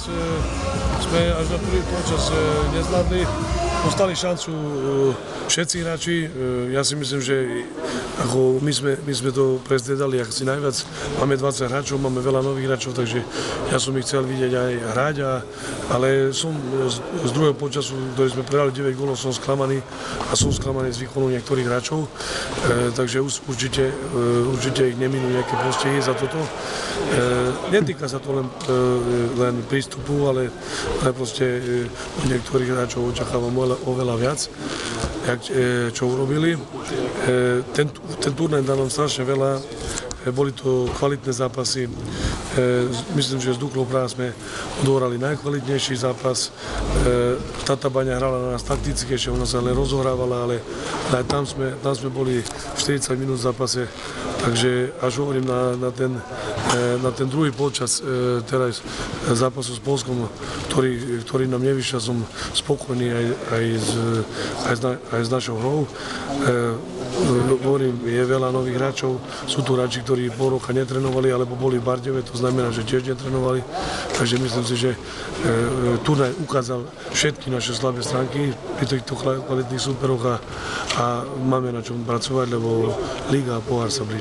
sme až na prvý polčas nezvládli. Dostali šancu všetci hráči. Ja si myslím, že ako my sme to prezdiedali asi najviac. Máme 20 hráčov, máme veľa nových hráčov, takže ja som ich chcel vidieť aj hrať, ale som z druhého polčasu, ktorý sme prehrali 9 gólov, som sklamaný a som sklamaný z výkonu niektorých hráčov. Takže určite ich neminú nejaké postihy za toto. Netýka sa to len prístupu, ale proste od niektorých hráčov očakávam oveľa viac, čo urobili. Ten turnaj dal nám strašne veľa, boli to kvalitné zápasy. Myslím, že s Duklou Praha sme odohrali najkvalitnejší zápas. Tata Baňa hrala na nás taktickejšie, ona sa len rozohrávala, ale aj tam sme boli 40 minút v zápase. Takže až hovorím na ten druhý polčas teraz zápasu s Polskom, ktorý nám nevyšiel, som spokojný aj s našou hrou. Hovorím, je veľa nových hráčov, sú tu hráči, ktorí pol roka netrenovali, alebo boli v Bardejove, to znamená, že tiež netrenovali. Takže myslím si, že turnaj ukázal všetky naše slabé stránky pri týchto kvalitných súperoch a máme na čom pracovať, lebo Liga a pohár sa blíži.